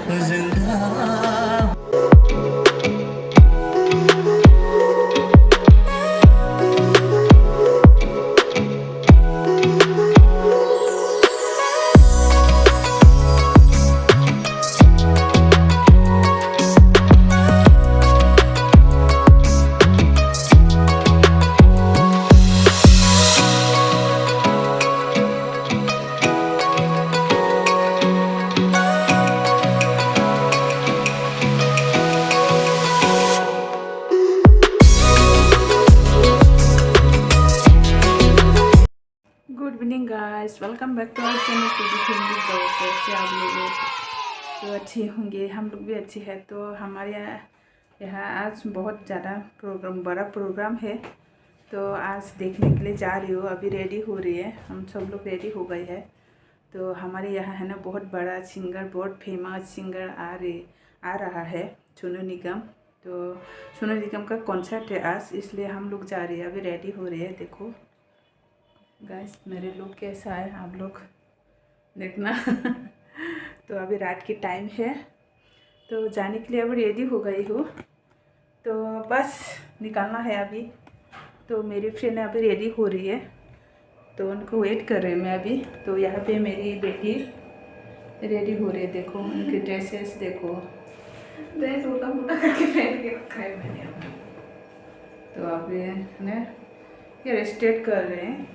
जिंदा। Good evening guys, welcome back to our channel TV family. तो कैसे आप लोग? तो अच्छे होंगे, हम लोग भी अच्छे हैं। तो हमारे यहाँ आज बहुत ज़्यादा बड़ा प्रोग्राम है। तो आज देखने के लिए जा रही हूँ। अभी रेडी हो रही है, हम सब लोग रेडी हो गए हैं। तो हमारे यहाँ है ना बहुत बड़ा सिंगर, बहुत फेमस सिंगर आ रहा है, सोनू निगम। तो सोनू निगम का कॉन्सर्ट है आज, इसलिए हम लोग जा रहे हैं। अभी रेडी हो रहे हैं। देखो गाइस मेरे लुक कैसा है, आप लोग देखना। तो अभी रात की टाइम है, तो जाने के लिए अभी रेडी हो गई हूँ। तो बस निकलना है अभी। तो मेरी फ्रेंड अभी रेडी हो रही है, तो उनको वेट कर रहे हैं मैं अभी। तो यहाँ पे मेरी बेटी रेडी हो रही है। देखो उनके ड्रेसेस, देखो ड्रेस मोटा मोटा करके पहन के रखा है मैंने। तो अभी ना ये स्ट्रेट कर रहे हैं।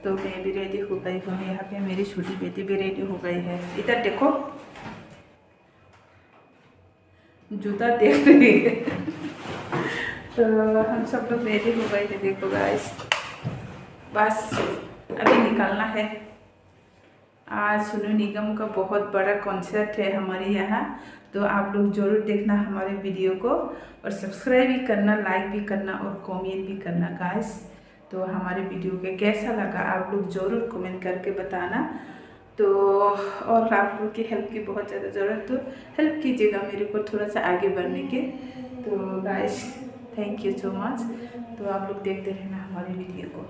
तो मैं भी रेडी हो गई हूँ। यहाँ पे मेरी छोटी बेटी भी रेडी हो गई है। इधर देखो, जूता देख रही है। तो हम सब लोग रेडी हो गए थे। देखो गाइस, बस अभी निकलना है। आज सोनू निगम का बहुत बड़ा कॉन्सर्ट है हमारे यहाँ। तो आप लोग ज़रूर देखना हमारे वीडियो को, और सब्सक्राइब भी करना, लाइक भी करना और कमेंट भी करना गाइस। तो हमारे वीडियो के कैसा लगा आप लोग ज़रूर कमेंट करके बताना। तो और आप लोग की हेल्प की बहुत ज़्यादा ज़रूरत, तो हेल्प कीजिएगा मेरे को थोड़ा सा आगे बढ़ने के। तो guys thank you so much. तो आप लोग देखते रहना हमारे वीडियो को।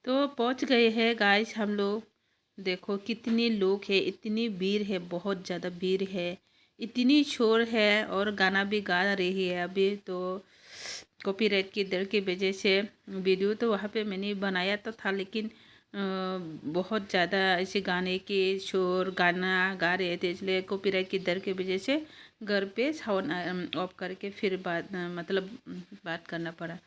तो पहुंच गए हैं गाइस हम लोग। देखो कितने लोग हैं, इतनी भीड़ है, बहुत ज़्यादा भीड़ है। इतनी शोर है और गाना भी गा रही है अभी, तो कॉपीराइट की डर की वजह से वीडियो तो वहाँ पे मैंने बनाया तो था, लेकिन बहुत ज़्यादा ऐसे गाने के शोर गाना गा रहे थे, इसलिए कॉपीराइट की डर की वजह से घर पे साउंड ऑफ करके फिर बात करना पड़ा।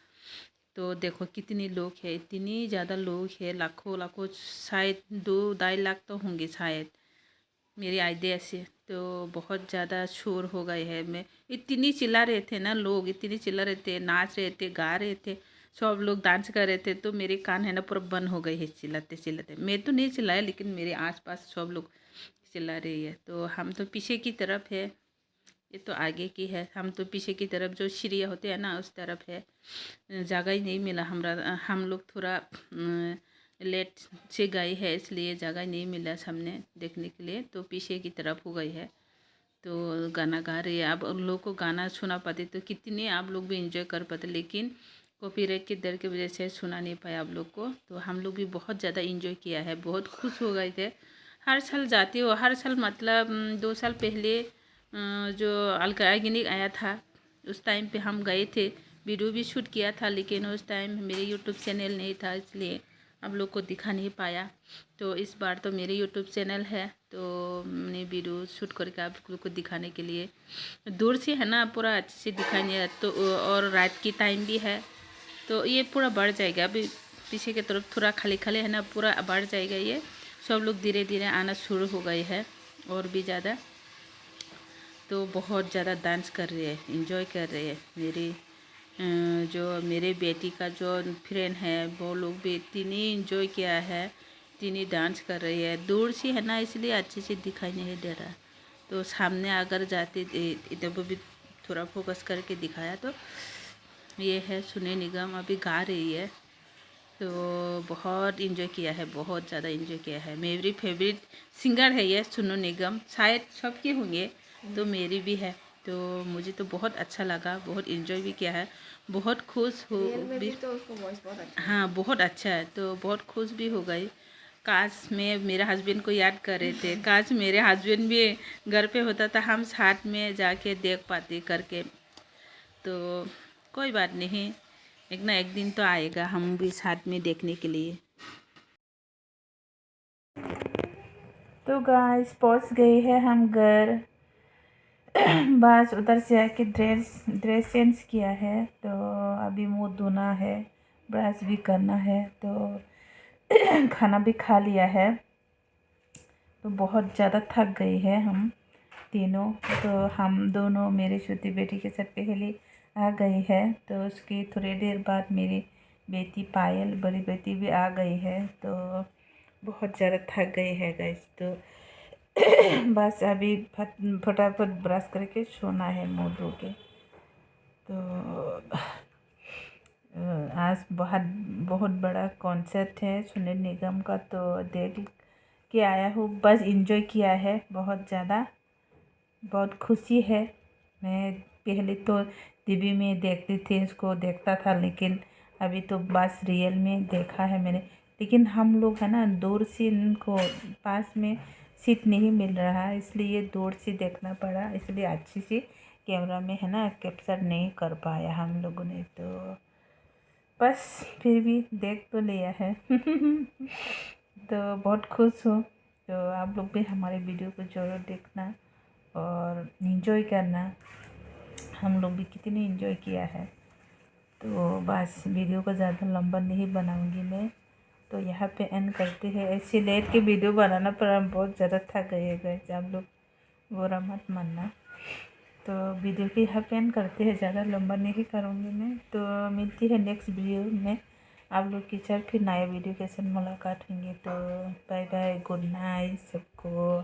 तो देखो कितने लोग हैं, इतनी ज़्यादा लोग हैं, लाखों लाखों, शायद 2-2.5 लाख तो होंगे शायद मेरी आइडिया से। तो बहुत ज़्यादा शोर हो गए है। मैं इतनी चिल्ला रहे थे ना, लोग इतनी चिल्ला रहे थे, नाच रहे थे, गा रहे थे, सब लोग डांस कर रहे थे, तो मेरे कान है ना पूरा बंद हो गए है चिल्लाते चिल्लाते। मैं तो नहीं चिल्लाया, लेकिन मेरे आसपास सब लोग चिल्ला रही है। तो हम तो पीछे की तरफ है, ये तो आगे की है, हम तो पीछे की तरफ जो सीढ़ियाँ होते हैं ना उस तरफ है। जगह ही नहीं मिला हम लोग थोड़ा लेट से गए हैं, इसलिए जगह नहीं मिला सामने देखने के लिए, तो पीछे की तरफ हो गई है। तो गाना गा रही है, आप उन लोग को गाना सुना पाते तो कितने आप लोग भी इंजॉय कर पाते, लेकिन कॉपीराइट के डर की वजह से सुना नहीं पाया आप लोग को। तो हम लोग भी बहुत ज़्यादा इंजॉय किया है, बहुत खुश हो गए थे। हर साल जाती हो, हर साल मतलब 2 साल पहले जो अल्कागिनिक आया था उस टाइम पे हम गए थे, वीडियो भी शूट किया था, लेकिन उस टाइम मेरे यूट्यूब चैनल नहीं था, इसलिए आप लोग को दिखा नहीं पाया। तो इस बार तो मेरे यूट्यूब चैनल है, तो मैंने वीडियो शूट करके आप लोग को दिखाने के लिए, दूर से है ना पूरा अच्छे से दिखाई नहीं, तो और रात की टाइम भी है, तो ये पूरा बढ़ जाएगा। अभी पीछे की तरफ थोड़ा खाली खाली है ना, पूरा बढ़ जाएगा ये। सब लोग धीरे धीरे आना शुरू हो गए हैं और भी ज़्यादा, तो बहुत ज़्यादा डांस कर रही है, इंजॉय कर रही है। जो मेरे बेटी का जो फ्रेंड है वो लोग भी इतनी इंजॉय किया है, इतनी डांस कर रही है। दूर से है ना, इसलिए अच्छे से दिखाई नहीं दे रहा, तो सामने अगर जाते इधर वो भी थोड़ा फोकस करके दिखाया। तो ये है सोनू निगम अभी गा रही है, तो बहुत इंजॉय किया है, बहुत ज़्यादा इंजॉय किया है। मेरी फेवरेट सिंगर है ये सोनू निगम, शायद सबके होंगे, तो मेरी भी है। तो मुझे तो बहुत अच्छा लगा, बहुत इंजॉय भी किया है, बहुत खुश हो भी। तो उसको वॉइस बहुत अच्छा, हाँ बहुत अच्छा है, तो बहुत खुश भी हो गई। काश मैं मेरे हस्बैंड को याद कर रहे थे, काश मेरे हस्बैंड भी घर पे होता था, हम साथ में जाके देख पाते करके। तो कोई बात नहीं, एक ना एक दिन तो आएगा हम भी साथ में देखने के लिए। तो गाइस पहुंच गए हैं हम घर। बस उधर से आके ड्रेस चेंज किया है, तो अभी मुंह धोना है, ब्रश भी करना है, तो खाना भी खा लिया है। तो बहुत ज़्यादा थक गए हैं हम तीनों। तो हम दोनों मेरी छोटी बेटी के साथ पहले आ गई है, तो उसकी थोड़ी देर बाद मेरी बेटी पायल बड़ी बेटी भी आ गई है। तो बहुत ज़्यादा थक गए हैं गाइस। तो बस अभी फटाफट ब्रश करके सोना है मुँह धो के। तो आज बहुत बड़ा कॉन्सर्ट है सोनू निगम का, तो देख के आया हूँ, बस एंजॉय किया है बहुत ज़्यादा, बहुत खुशी है। मैं पहले तो टीवी में देखती थी, इसको देखता था, लेकिन अभी तो बस रियल में देखा है मैंने। लेकिन हम लोग है ना दूर से इनको पास में सीट नहीं मिल रहा, इसलिए दूर से देखना पड़ा, इसलिए अच्छी सी कैमरा में है ना कैप्चर नहीं कर पाया हम लोगों ने। तो बस फिर भी देख तो लिया है। तो बहुत खुश हूँ। तो आप लोग भी हमारे वीडियो को ज़रूर देखना और इन्जॉय करना। हम लोग भी कितनी इन्जॉय किया है। तो बस वीडियो को ज़्यादा लंबा नहीं बनाऊंगी मैं, तो यहाँ पे एंड करते हैं। ऐसे लेट के वीडियो बनाना पर हम बहुत ज़्यादा थक गए गए, आप लोग बुरा मत मानना। तो वीडियो के यहाँ पे एंड करते हैं, ज़्यादा लंबा नहीं करूँगी मैं। तो मिलती है नेक्स्ट वीडियो में आप लोग के साथ, फिर नए वीडियो के साथ मुलाकात होंगी। तो बाय बाय, गुड नाइट सबको।